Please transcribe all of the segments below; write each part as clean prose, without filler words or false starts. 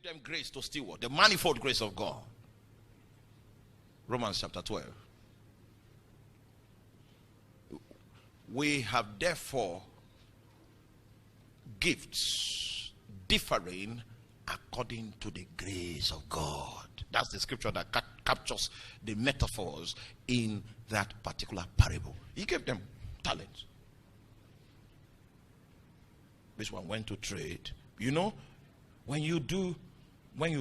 Give them grace to steward the manifold grace of God. Romans chapter 12. We have therefore gifts differing according to the grace of God. That's the scripture that captures the metaphors in that particular parable. He gave them talents. This one went to trade. You know, when you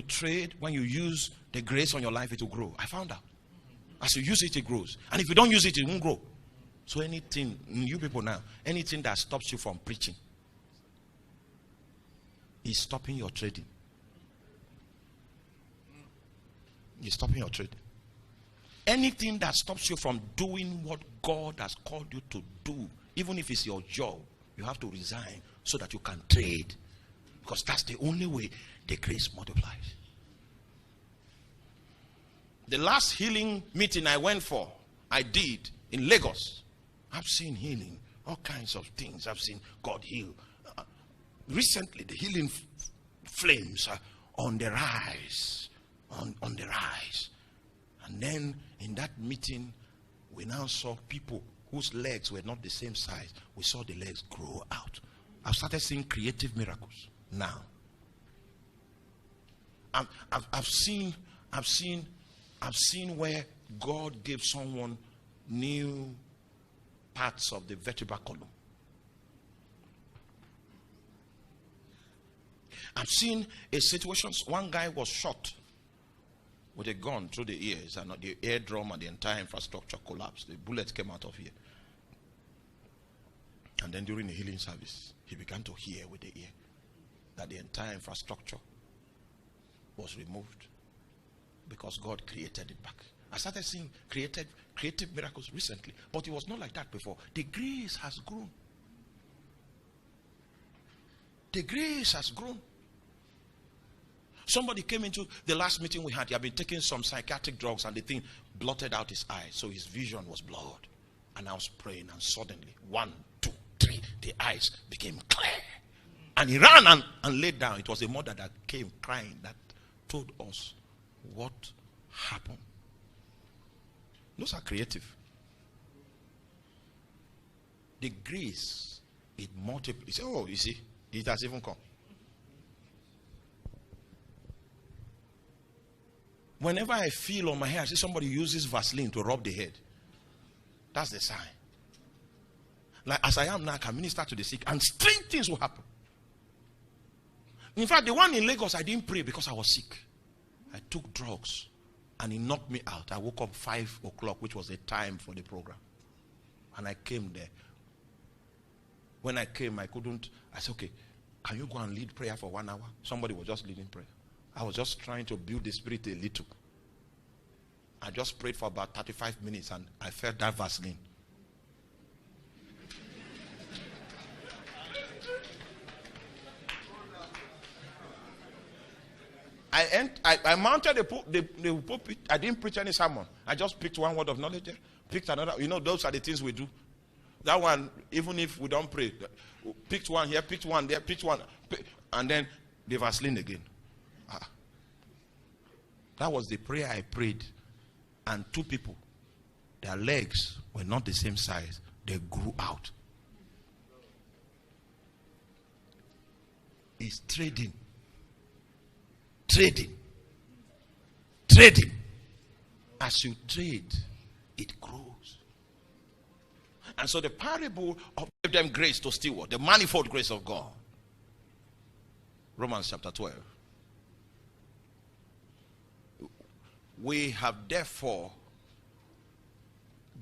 trade, when you use the grace on your life, it will grow. I found out. As you use it, it grows. And if you don't use it, it won't grow. So anything, you people now, anything that stops you from preaching is stopping your trading. Is stopping your trading. Anything that stops you from doing what God has called you to do, even if it's your job, you have to resign so that you can trade. Because that's the only way the grace multiplies. The last healing meeting I did in Lagos. I've seen healing, all kinds of things. I've seen God heal. Recently, the healing flames are on the rise. On the rise. And then in that meeting, we now saw people whose legs were not the same size. We saw the legs grow out. I've started seeing creative miracles now. I've seen where God gave someone new parts of the vertebral column. I've seen a situation, one guy was shot with a gun through the ears, and the eardrum and the entire infrastructure collapsed. The bullet came out of here. And then during the healing service, he began to hear with the ear that the entire infrastructure was removed because God created it back. I started seeing creative miracles recently, but it was not like that before. The grace has grown. The grace has grown. Somebody came into the last meeting we had. He had been taking some psychiatric drugs and the thing blotted out his eyes. So his vision was blurred. And I was praying, and suddenly, 1, 2, 3, the eyes became clear. And he ran and laid down. It was a mother that came crying that told us what happened. Those are creative. The grace, it multiplies. Oh, you see, it has even come. Whenever I feel on my hair, I see somebody uses Vaseline to rub the head. That's the sign. Like as I am now, I can minister to the sick and strange things will happen. In fact, the one in Lagos, I didn't pray because I was sick. I took drugs and it knocked me out. I woke up 5 o'clock, which was the time for the program. And I came there. When I came, I said, okay, can you go and lead prayer for 1 hour? Somebody was just leading prayer. I was just trying to build the spirit a little. I just prayed for about 35 minutes and I felt that Vaseline. I mounted the pulpit. I didn't preach any sermon. I just picked one word of knowledge there, picked another. You know, those are the things we do. That one, even if we don't pray, picked one here, picked one there, picked one, and then the Vaseline again. That was the prayer I prayed. And 2 people, their legs were not the same size. They grew out. It's trading. Trading. Trading. As you trade, it grows. And so the parable of give them grace to steward, the manifold grace of God. Romans chapter 12. We have therefore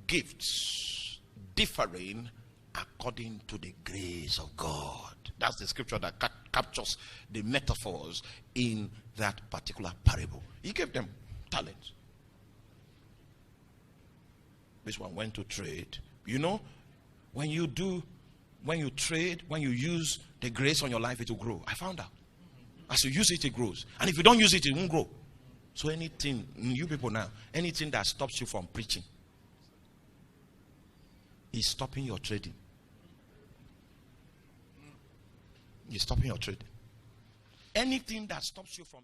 gifts differing according to the grace of God. That's the scripture that captures the metaphors in that particular parable. He gave them talents. This one went to trade. You know, when you trade, when you use the grace on your life, it will grow. I found out. As you use it, it grows. And if you don't use it, it won't grow. So anything, you people now, anything that stops you from preaching is stopping your trading. Is stopping your trading. Anything that stops you from